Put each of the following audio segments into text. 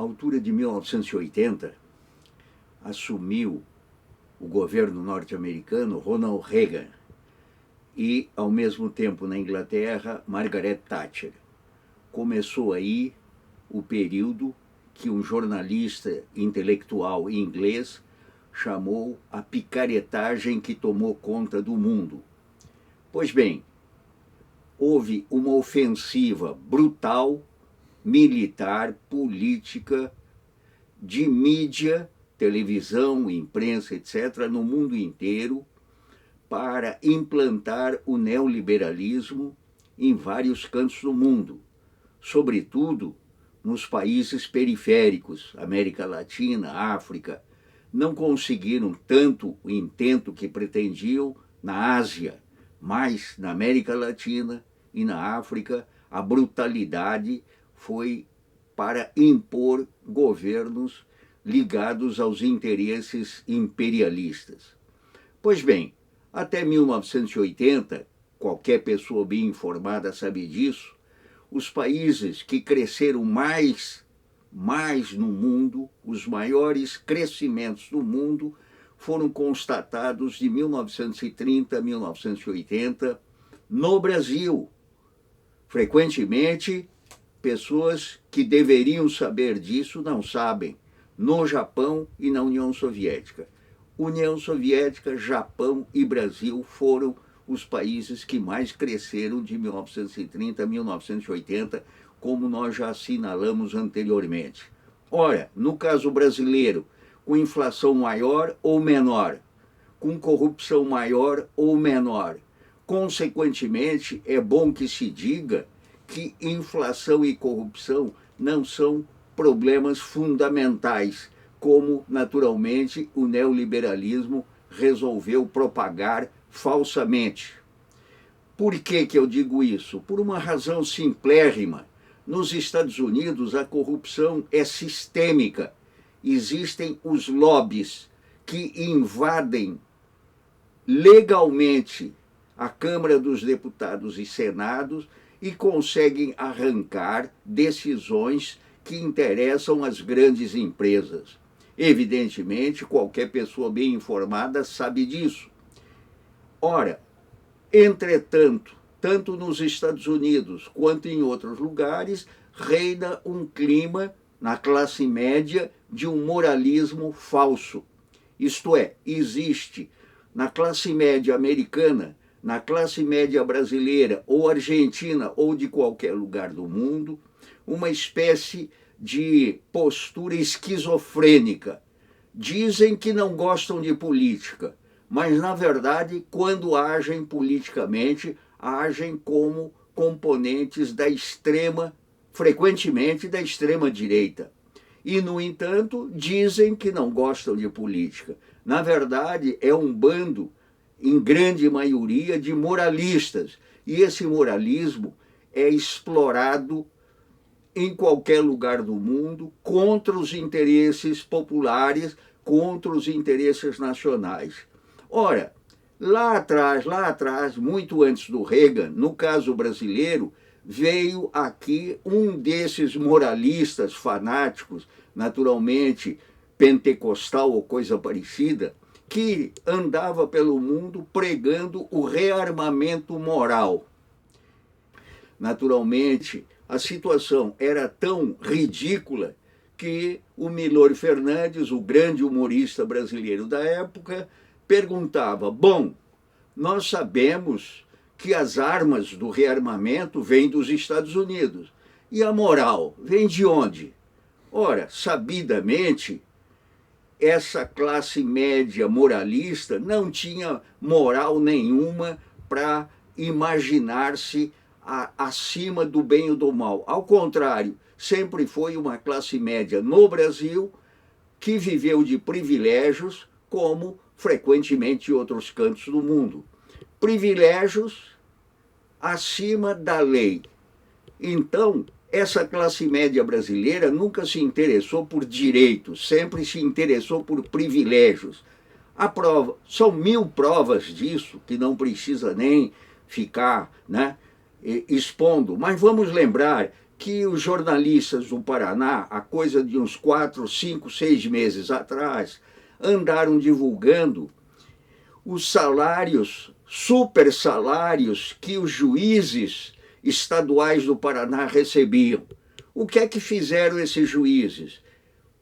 altura de 1980, assumiu o governo norte-americano Ronald Reagan e, ao mesmo tempo, na Inglaterra, Margaret Thatcher. Começou aí o período que um jornalista intelectual inglês chamou a picaretagem que tomou conta do mundo. Pois bem, houve uma ofensiva brutal, militar, política, de mídia, televisão, imprensa, etc., no mundo inteiro, para implantar o neoliberalismo em vários cantos do mundo, sobretudo nos países periféricos, América Latina, África. Não conseguiram tanto o intento que pretendiam na Ásia, mas na América Latina e na África a brutalidade foi para impor governos ligados aos interesses imperialistas. Pois bem, até 1980, qualquer pessoa bem informada sabe disso, os países que cresceram mais no mundo, os maiores crescimentos do mundo, foram constatados de 1930 a 1980 no Brasil. Frequentemente, pessoas que deveriam saber disso não sabem, no Japão e na União Soviética. União Soviética, Japão e Brasil foram os países que mais cresceram de 1930 a 1980, como nós já assinalamos anteriormente. Ora, no caso brasileiro, com inflação maior ou menor, com corrupção maior ou menor. Consequentemente, é bom que se diga que inflação e corrupção não são problemas fundamentais, como, naturalmente, o neoliberalismo resolveu propagar falsamente. Por que eu digo isso? Por uma razão simplérrima. Nos Estados Unidos, a corrupção é sistêmica. Existem os lobbies que invadem legalmente a Câmara dos Deputados e Senados e conseguem arrancar decisões que interessam às grandes empresas. Evidentemente, qualquer pessoa bem informada sabe disso. Ora, entretanto, tanto nos Estados Unidos quanto em outros lugares, reina um clima na classe média de um moralismo falso. Isto é, existe na classe média americana, na classe média brasileira ou argentina ou de qualquer lugar do mundo, uma espécie de postura esquizofrênica. Dizem que não gostam de política, mas, na verdade, quando agem politicamente, agem como componentes da extrema, frequentemente da extrema-direita. E, no entanto, dizem que não gostam de política. Na verdade, é um bando, em grande maioria, de moralistas. E esse moralismo é explorado em qualquer lugar do mundo contra os interesses populares, contra os interesses nacionais. Ora, lá atrás, muito antes do Reagan, no caso brasileiro, veio aqui um desses moralistas fanáticos, naturalmente pentecostal ou coisa parecida, que andava pelo mundo pregando o rearmamento moral. Naturalmente, a situação era tão ridícula que o Milor Fernandes, o grande humorista brasileiro da época, perguntava: bom, nós sabemos que as armas do rearmamento vêm dos Estados Unidos. E a moral vem de onde? Ora, sabidamente, essa classe média moralista não tinha moral nenhuma para imaginar-se acima do bem e do mal. Ao contrário, sempre foi uma classe média no Brasil que viveu de privilégios, como frequentemente em outros cantos do mundo. Privilégios acima da lei. Então, essa classe média brasileira nunca se interessou por direitos, sempre se interessou por privilégios. A prova, são 1000 provas disso, que não precisa nem ficar expondo, mas vamos lembrar que os jornalistas do Paraná, há coisa de uns 4, 5, 6 meses atrás, andaram divulgando os salários, super salários que os juízes estaduais do Paraná recebiam. O que é que fizeram esses juízes?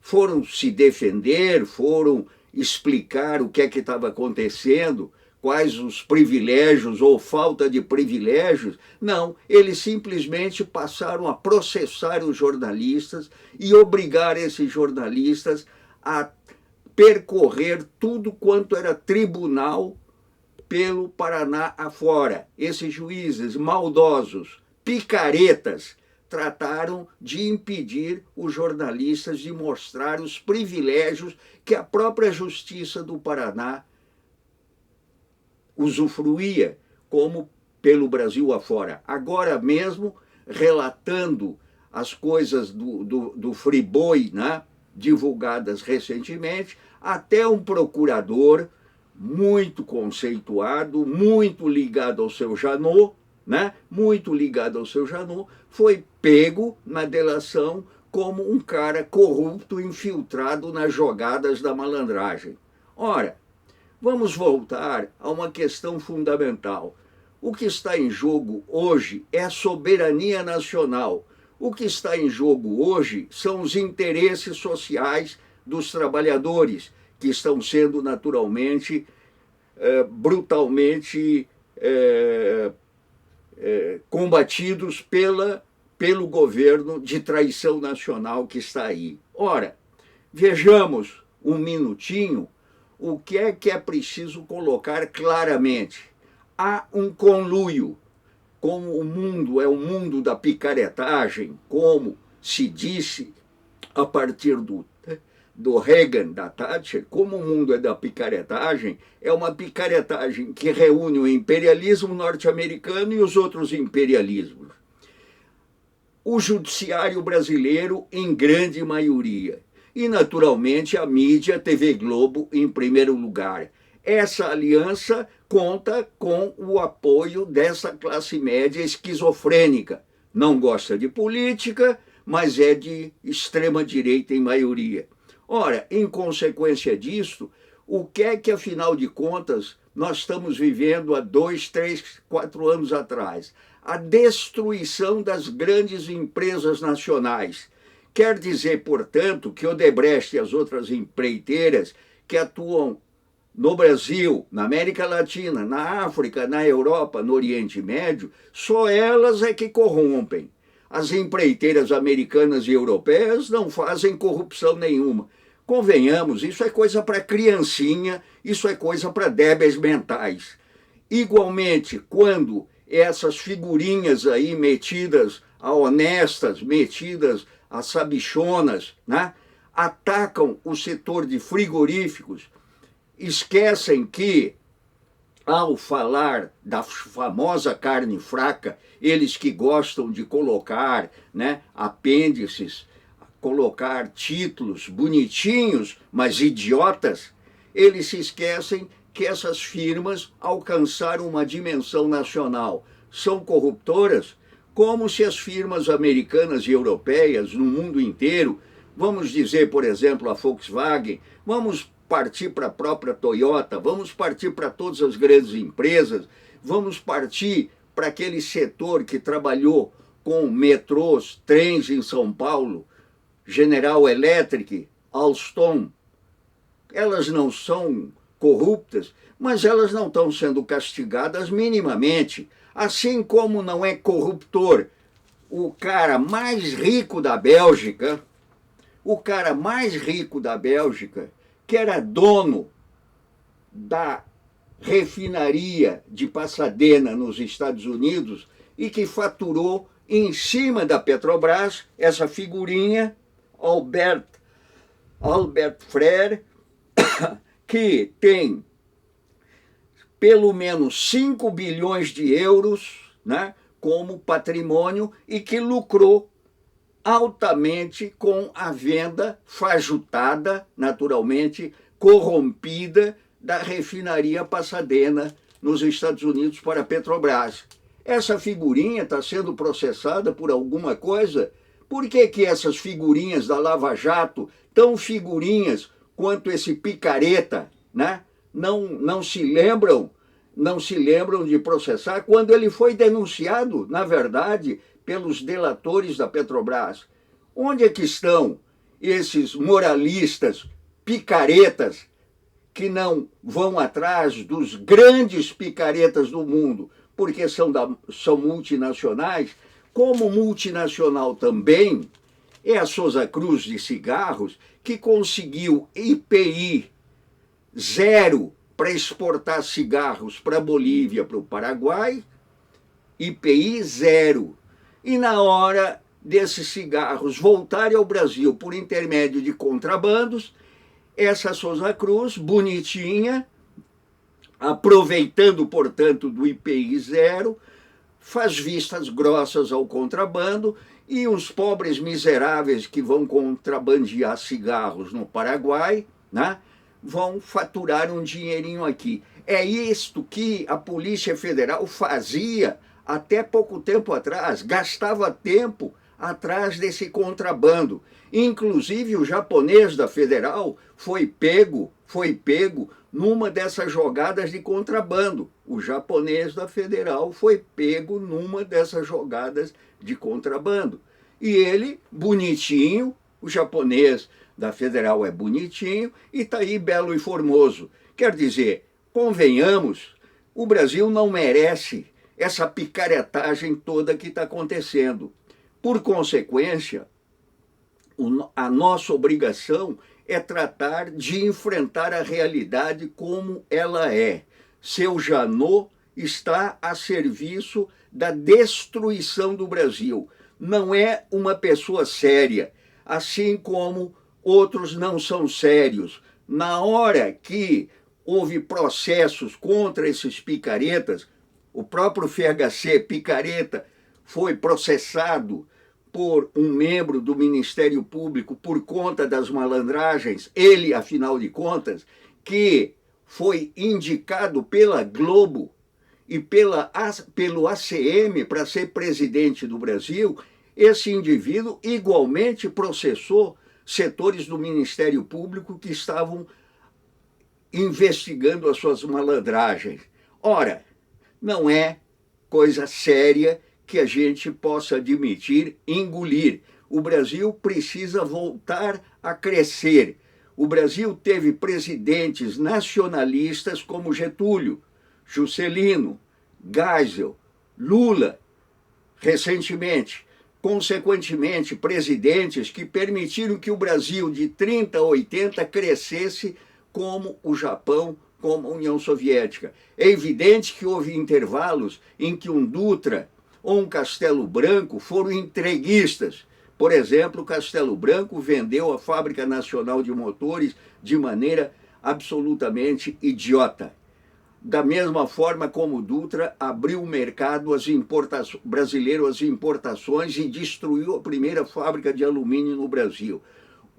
Foram se defender, foram explicar o que é que estava acontecendo, quais os privilégios ou falta de privilégios. Não, eles simplesmente passaram a processar os jornalistas e obrigar esses jornalistas a percorrer tudo quanto era tribunal pelo Paraná afora. Esses juízes maldosos, picaretas, trataram de impedir os jornalistas de mostrar os privilégios que a própria Justiça do Paraná usufruía, como pelo Brasil afora. Agora mesmo, relatando as coisas do Friboi, né, divulgadas recentemente, até um procurador muito conceituado, muito ligado ao seu Janot, né, muito ligado ao seu Janot, foi pego na delação como um cara corrupto infiltrado nas jogadas da malandragem. Ora, vamos voltar a uma questão fundamental. O que está em jogo hoje é a soberania nacional. O que está em jogo hoje são os interesses sociais dos trabalhadores, que estão sendo naturalmente, brutalmente combatidos pelo governo de traição nacional que está aí. Ora, vejamos um minutinho o que é preciso colocar claramente. Há um conluio. Como o mundo é o mundo da picaretagem, como se disse a partir do Reagan, da Thatcher, como o mundo é da picaretagem, é uma picaretagem que reúne o imperialismo norte-americano e os outros imperialismos. O judiciário brasileiro, em grande maioria. E, naturalmente, a mídia, TV Globo, em primeiro lugar. Essa aliança conta com o apoio dessa classe média esquizofrênica. Não gosta de política, mas é de extrema-direita em maioria. Ora, em consequência disto, o que, afinal de contas, nós estamos vivendo há 2, 3, 4 anos atrás? A destruição das grandes empresas nacionais. Quer dizer, portanto, que Odebrecht e as outras empreiteiras que atuam no Brasil, na América Latina, na África, na Europa, no Oriente Médio, só elas é que corrompem. As empreiteiras americanas e europeias não fazem corrupção nenhuma. Convenhamos, isso é coisa para criancinha, isso é coisa para débeis mentais. Igualmente, quando essas figurinhas aí metidas a honestas, metidas a sabichonas, né, atacam o setor de frigoríficos, esquecem que, ao falar da famosa carne fraca, eles que gostam de colocar, né, apêndices, colocar títulos bonitinhos, mas idiotas, eles se esquecem que essas firmas alcançaram uma dimensão nacional. São corruptoras, como se as firmas americanas e europeias no mundo inteiro, vamos dizer, por exemplo, a Volkswagen, vamos partir para a própria Toyota, vamos partir para todas as grandes empresas, vamos partir para aquele setor que trabalhou com metrôs, trens em São Paulo, General Electric, Alstom. Elas não são corruptas, mas elas não estão sendo castigadas minimamente. Assim como não é corruptor o cara mais rico da Bélgica, que era dono da refinaria de Pasadena, nos Estados Unidos, e que faturou em cima da Petrobras, essa figurinha, Albert Frère, que tem pelo menos 5 bilhões de euros, né, como patrimônio e que lucrou altamente com a venda fajutada, naturalmente corrompida, da refinaria Pasadena nos Estados Unidos para a Petrobras. Essa figurinha está sendo processada por alguma coisa? Por que que essas figurinhas da Lava Jato, tão figurinhas quanto esse picareta, né, não se lembram, não se lembram de processar quando ele foi denunciado, na verdade, pelos delatores da Petrobras? Onde é que estão esses moralistas, picaretas, que não vão atrás dos grandes picaretas do mundo, porque são multinacionais? Como multinacional também é a Souza Cruz de Cigarros, que conseguiu IPI zero para exportar cigarros para a Bolívia, para o Paraguai, IPI zero. E na hora desses cigarros voltarem ao Brasil por intermédio de contrabandos, essa Souza Cruz, bonitinha, aproveitando, portanto, do IPI zero, faz vistas grossas ao contrabando, e os pobres miseráveis que vão contrabandear cigarros no Paraguai, né, vão faturar um dinheirinho aqui. É isto que a Polícia Federal fazia até pouco tempo atrás, gastava tempo atrás desse contrabando. Inclusive o japonês da Federal foi pego numa dessas jogadas de contrabando. O japonês da Federal foi pego numa dessas jogadas de contrabando. E ele, bonitinho, o japonês da Federal é bonitinho e está aí belo e formoso. Quer dizer, convenhamos, o Brasil não merece essa picaretagem toda que está acontecendo. Por consequência, a nossa obrigação é tratar de enfrentar a realidade como ela é. Seu Janot está a serviço da destruição do Brasil. Não é uma pessoa séria, assim como outros não são sérios. Na hora que houve processos contra esses picaretas, o próprio FHC picareta foi processado por um membro do Ministério Público por conta das malandragens, ele, afinal de contas, que foi indicado pela Globo e pelo ACM para ser presidente do Brasil. Esse indivíduo igualmente processou setores do Ministério Público que estavam investigando as suas malandragens. Ora, não é coisa séria que a gente possa admitir, engolir. O Brasil precisa voltar a crescer. O Brasil teve presidentes nacionalistas como Getúlio, Juscelino, Geisel, Lula, recentemente. Consequentemente, presidentes que permitiram que o Brasil, de 30 a 80, crescesse como o Japão, como a União Soviética. É evidente que houve intervalos em que um Dutra ou um Castelo Branco foram entreguistas. Por exemplo, o Castelo Branco vendeu a Fábrica Nacional de Motores de maneira absolutamente idiota. Da mesma forma como o Dutra abriu o mercado brasileiro às importações e destruiu a primeira fábrica de alumínio no Brasil.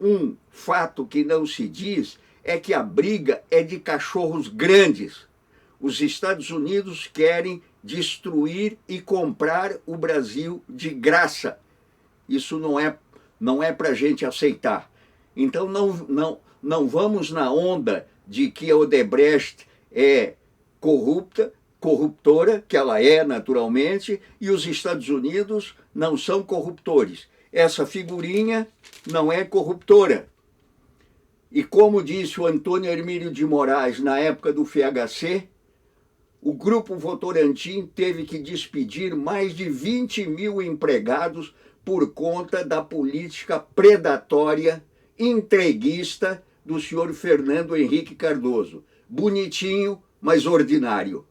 Um fato que não se diz é que a briga é de cachorros grandes. Os Estados Unidos querem destruir e comprar o Brasil de graça. Isso não é para a gente aceitar. Então não vamos na onda de que a Odebrecht é corruptora, que ela é naturalmente, e os Estados Unidos não são corruptores. Essa figurinha não é corruptora. E como disse o Antônio Hermílio de Moraes na época do FHC, o Grupo Votorantim teve que despedir mais de 20 mil empregados por conta da política predatória, entreguista do senhor Fernando Henrique Cardoso. Bonitinho, mas ordinário.